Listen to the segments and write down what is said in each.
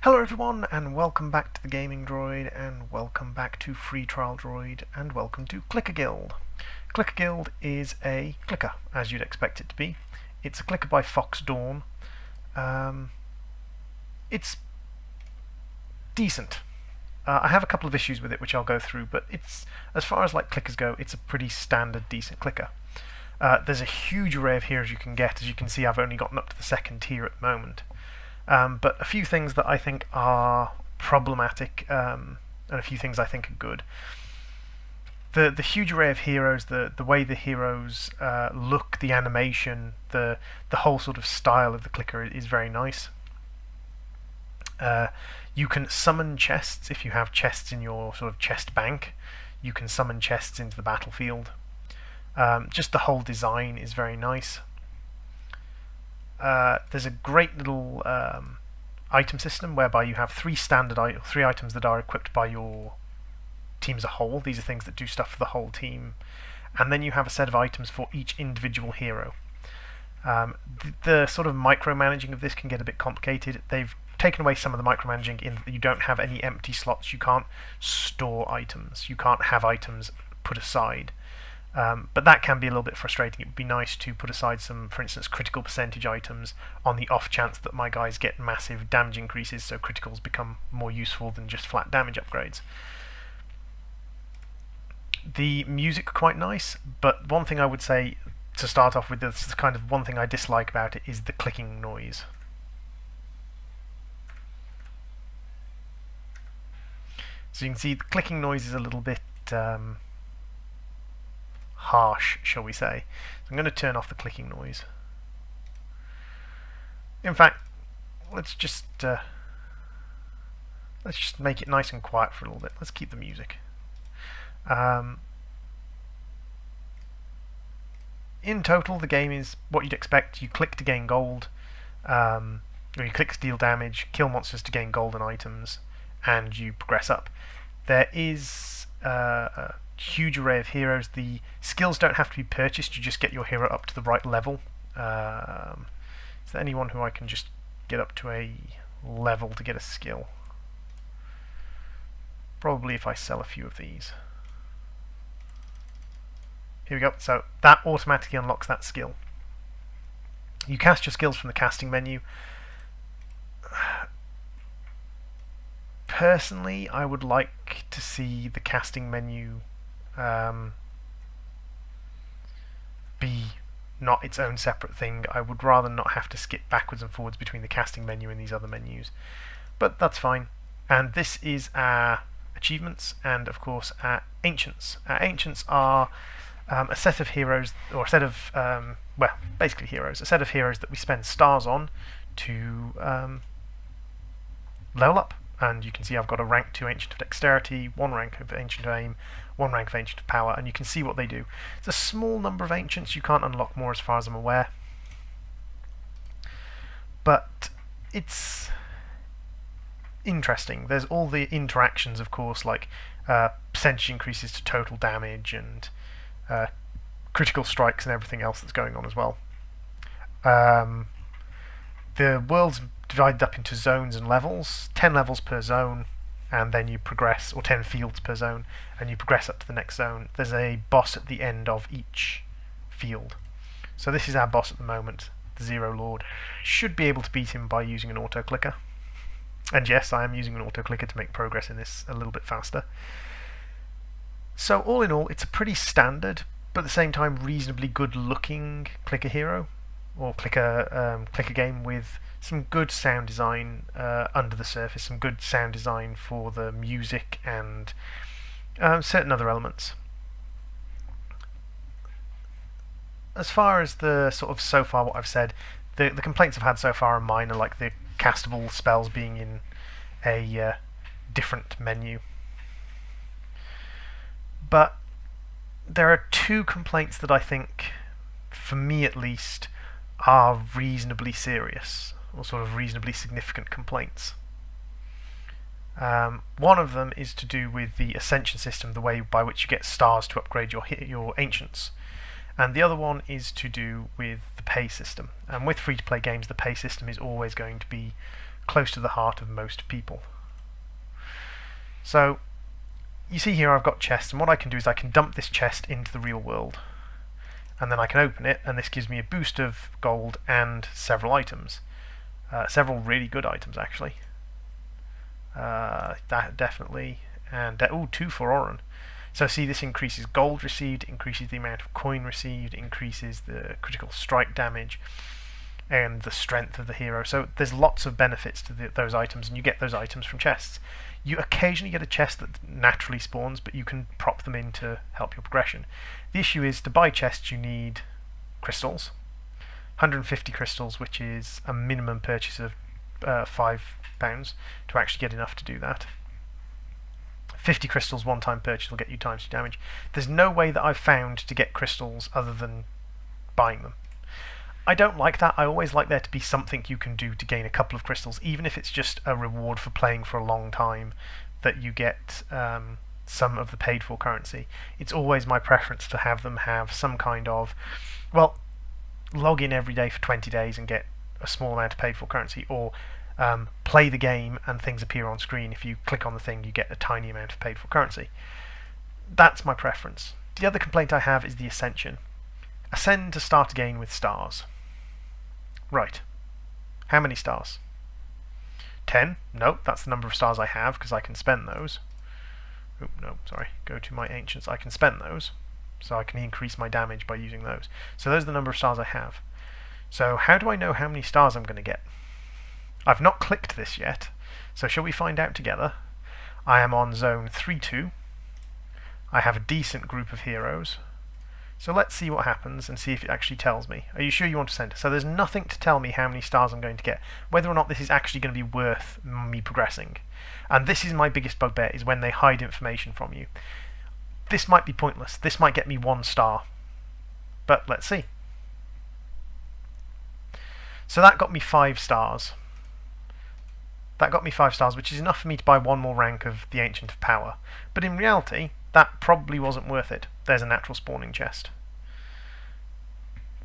Hello everyone, and welcome back to the Gaming Droid, and welcome back to Free Trial Droid, and welcome to Clicker Guild. Clicker Guild is a clicker, as you'd expect it to be. It's a clicker by Fox Dawn. It's decent. I have a couple of issues with it which I'll go through, but it's, as far as like clickers go, it's a pretty standard, decent clicker. There's a huge array of heroes you can get. As you can see, I've only gotten up to the second tier at the moment. But a few things that I think are problematic, and a few things I think are good. The huge array of heroes, the way the heroes look, the animation, the whole sort of style of the clicker is very nice. You can summon chests if you have chests in your sort of chest bank. You can summon chests into the battlefield. Just the whole design is very nice. There's a great little item system whereby you have three items that are equipped by your team as a whole. These are things that do stuff for the whole team, and then you have a set of items for each individual hero. The sort of micromanaging of this can get a bit complicated. They've taken away some of the micromanaging in that you don't have any empty slots. You can't store items. You can't have items put aside. But that can be a little bit frustrating. It would be nice to put aside some, for instance, critical percentage items on the off chance that my guys get massive damage increases, so criticals become more useful than just flat damage upgrades. The music quite nice, but one thing I would say to start off with, this is kind of one thing I dislike about it, is the clicking noise. So you can see the clicking noise is a little bit harsh, shall we say. So I'm going to turn off the clicking noise. In fact, let's just make it nice and quiet for a little bit. Let's keep the music. In total, the game is what you'd expect. You click to gain gold, or you click to deal damage, kill monsters to gain golden items, and you progress up. There is a huge array of heroes. The skills don't have to be purchased, you just get your hero up to the right level. Is there anyone who I can just get up to a level to get a skill? Probably if I sell a few of these. Here we go, so that automatically unlocks that skill. You cast your skills from the casting menu. Personally, I would like to see the casting menu be not its own separate thing. I would rather not have to skip backwards and forwards between the casting menu and these other menus, but that's fine. And this is our achievements, and of course our ancients. Our ancients are a set of heroes, or a set of well, basically heroes, a set of heroes that we spend stars on to level up. And you can see I've got a rank 2 Ancient of Dexterity, 1 rank of Ancient of Aim, 1 rank of Ancient of Power, and you can see what they do. It's a small number of Ancients, you can't unlock more as far as I'm aware. But it's interesting. There's all the interactions, of course, like percentage increases to total damage and critical strikes and everything else that's going on as well. The world's divided up into zones and levels, 10 levels per zone, and then you progress, or 10 fields per zone, and you progress up to the next zone. There's a boss at the end of each field. So this is our boss at the moment, the Zero Lord. Should be able to beat him by using an auto clicker. And yes, I am using an auto clicker to make progress in this a little bit faster. So all in all, it's a pretty standard, but at the same time reasonably good looking clicker hero, or clicker game with some good sound design under the surface, some good sound design for the music and certain other elements. As far as the sort of so far what I've said, the complaints I've had so far are minor, like the castable spells being in a different menu. But there are two complaints that I think, for me at least, are reasonably serious, or sort of reasonably significant complaints. One of them is to do with the Ascension system, the way by which you get stars to upgrade your ancients, and the other one is to do with the pay system. And with free-to-play games, the pay system is always going to be close to the heart of most people. So you see here I've got chests, and what I can do is I can dump this chest into the real world, and then I can open it, and this gives me a boost of gold and several items. Several really good items, actually. That definitely, and ooh, 2 for Oran. So see, this increases gold received, increases the amount of coin received, increases the critical strike damage, and the strength of the hero. So there's lots of benefits to those items, and you get those items from chests. You occasionally get a chest that naturally spawns, but you can prop them in to help your progression. The issue is, to buy chests you need crystals. 150 crystals, which is a minimum purchase of £5 to actually get enough to do that. 50 crystals one-time purchase will get you ×2 damage. There's no way that I've found to get crystals other than buying them. I don't like that. I always like there to be something you can do to gain a couple of crystals, even if it's just a reward for playing for a long time, that you get some of the paid for currency. It's always my preference to have them have some kind of, well, log in every day for 20 days and get a small amount of paid for currency, or play the game and things appear on screen. If you click on the thing, you get a tiny amount of paid for currency. That's my preference. The other complaint I have is the Ascension. Ascend to start again with stars. Right. How many stars? 10? Nope, that's the number of stars I have, because I can spend those. Oop, no, sorry. Go to my ancients. I can spend those, so I can increase my damage by using those. So those are the number of stars I have. So how do I know how many stars I'm going to get? I've not clicked this yet, so shall we find out together? I am on zone 3-2. I have a decent group of heroes. So let's see what happens and see if it actually tells me. Are you sure you want to send it? So there's nothing to tell me how many stars I'm going to get, whether or not this is actually going to be worth me progressing. And this is my biggest bugbear, is when they hide information from you. This might be pointless. This might get me 1 star. But let's see. So that got me 5 stars. That got me 5 stars, which is enough for me to buy 1 more rank of the Ancient of Power. But in reality, that probably wasn't worth it. There's a natural spawning chest.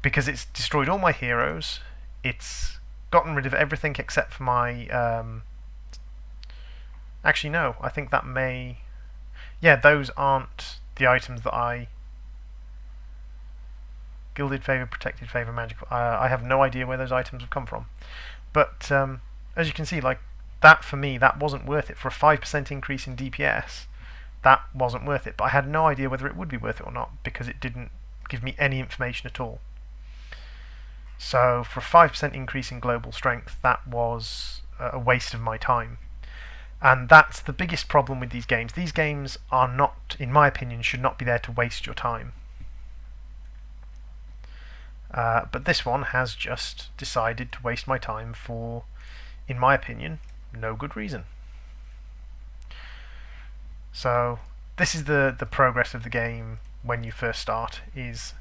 Because it's destroyed all my heroes, it's gotten rid of everything except for my... Actually, no, I think that may... Yeah, those aren't the items that I... Gilded Favour, Protected Favour, Magical... I have no idea where those items have come from. But, as you can see, like, that for me, that wasn't worth it. For a 5% increase in DPS, that wasn't worth it. But I had no idea whether it would be worth it or not, because it didn't give me any information at all. So for a 5% increase in global strength, that was a waste of my time. And that's the biggest problem with these games. These games are not, in my opinion, should not be there to waste your time. But this one has just decided to waste my time for, in my opinion, no good reason. So this is the progress of the game when you first start, is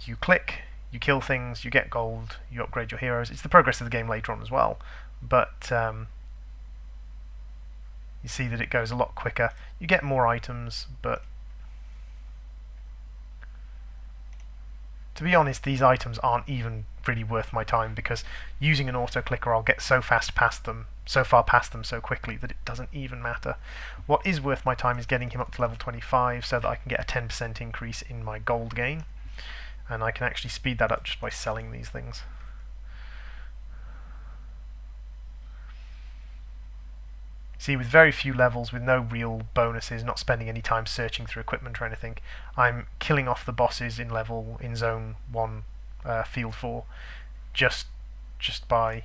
you click, you kill things, you get gold, you upgrade your heroes. It's the progress of the game later on as well, but you see that it goes a lot quicker. You get more items, but to be honest, these items aren't even really worth my time, because using an auto clicker, I'll get so far past them so quickly that it doesn't even matter. What is worth my time is getting him up to level 25 so that I can get a 10% increase in my gold gain, and I can actually speed that up just by selling these things. See, with very few levels, with no real bonuses, not spending any time searching through equipment or anything, I'm killing off the bosses in zone 1, field 4, just by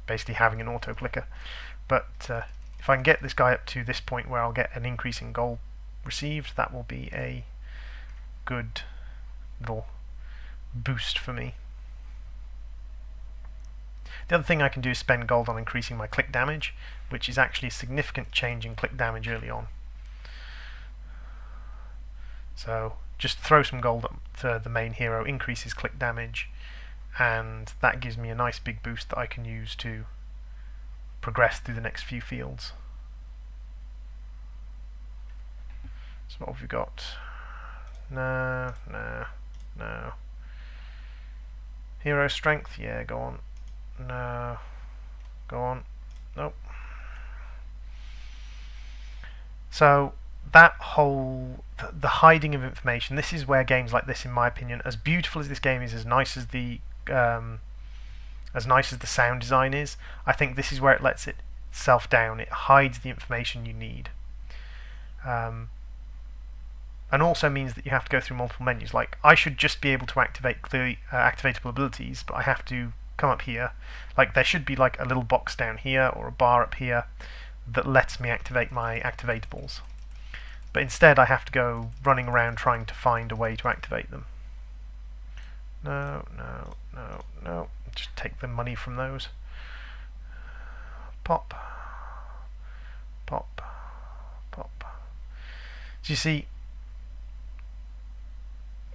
basically having an auto clicker. But if I can get this guy up to this point where I'll get an increase in gold received, that will be a good little boost for me. The other thing I can do is spend gold on increasing my click damage, which is actually a significant change in click damage early on. So just throw some gold up to the main hero, increases click damage, and that gives me a nice big boost that I can use to progress through the next few fields. So what have we got? No. Hero strength, yeah, go on. No. Go on. Nope. So that whole the hiding of information. This is where games like this, in my opinion, as beautiful as this game is, as nice as the sound design is, I think this is where it lets itself down. It hides the information you need, and also means that you have to go through multiple menus. Like, I should just be able to activate clearly activatable abilities, but I have to come up here. Like, there should be like a little box down here or a bar up here that lets me activate my activatables. But instead I have to go running around trying to find a way to activate them. No, no, no, no. Just take the money from those. Pop. Pop. Pop. So you see,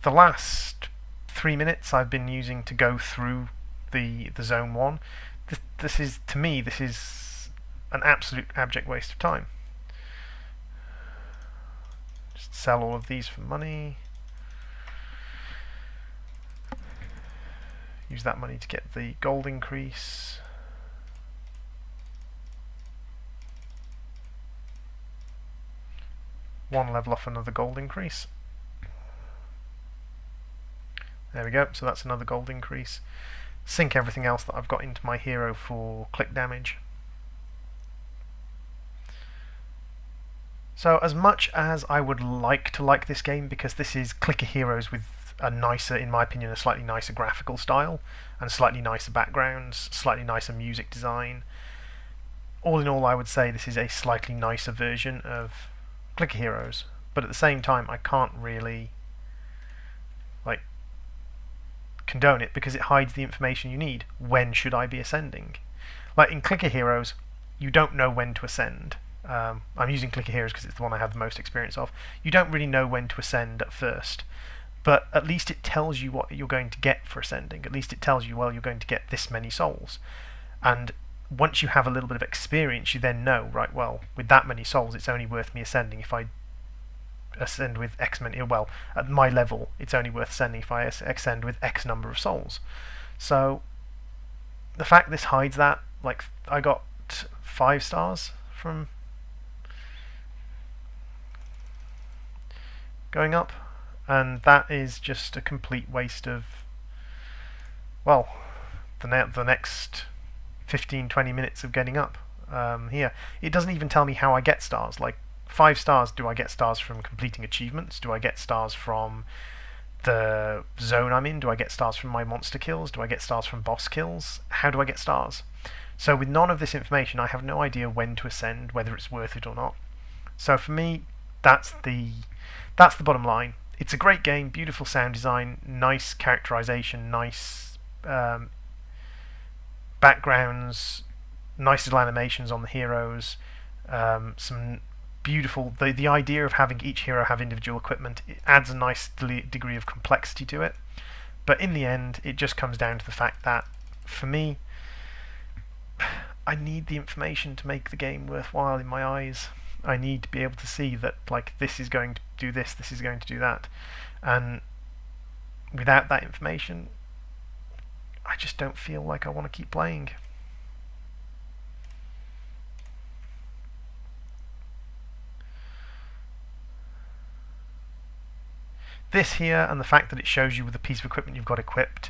the last 3 minutes I've been using to go through the zone 1. This is, to me, this is an absolute abject waste of time. Just sell all of these for money. Use that money to get the gold increase. One level off another gold increase. There we go, so that's another gold increase. Sink everything else that I've got into my hero for click damage. So as much as I would like to like this game, because this is clicker heroes with a nicer, in my opinion, a slightly nicer graphical style, and slightly nicer backgrounds, slightly nicer music design, all in all I would say this is a slightly nicer version of clicker heroes. But at the same time I can't really like condone it, because it hides the information you need. When should I be ascending? Like in clicker heroes, you don't know when to ascend. I'm using clicker heroes because it's the one I have the most experience of. You don't really know when to ascend at first, but at least it tells you what you're going to get for ascending. At least it tells you, well, you're going to get this many souls, and once you have a little bit of experience, you then know, right, well, with that many souls it's only worth me ascending if I ascend with X many. Well, at my level it's only worth ascending if I ascend with X number of souls. So the fact this hides that, like, I got 5 stars from going up, and that is just a complete waste of, well, the next 15-20 minutes of getting up here. It doesn't even tell me how I get stars. Like, 5 stars, do I get stars from completing achievements? Do I get stars from the zone I'm in? Do I get stars from my monster kills? Do I get stars from boss kills? How do I get stars? So with none of this information, I have no idea when to ascend, whether it's worth it or not. So for me, that's the bottom line. It's a great game, beautiful sound design, nice characterization, nice backgrounds, nice little animations on the heroes, some beautiful, the idea of having each hero have individual equipment, it adds a nice degree of complexity to it. But in the end, it just comes down to the fact that, for me, I need the information to make the game worthwhile in my eyes. I need to be able to see that, like, this is going to do this is going to do that, and without that information I just don't feel like I want to keep playing. This here, and the fact that it shows you with a piece of equipment you've got equipped,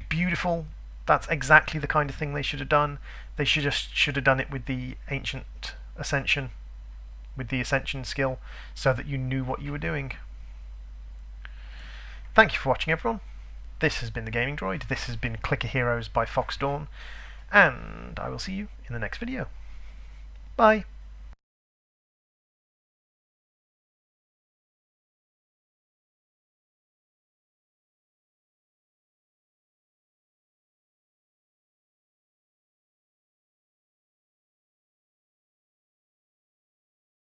beautiful. That's exactly the kind of thing they should have done. They should have done it with the ancient ascension, with the ascension skill, so that you knew what you were doing. Thank you for watching, everyone. This has been the Gaming Droid. This has been Clicker Heroes by Fox Dawn, and I will see you in the next video. Bye.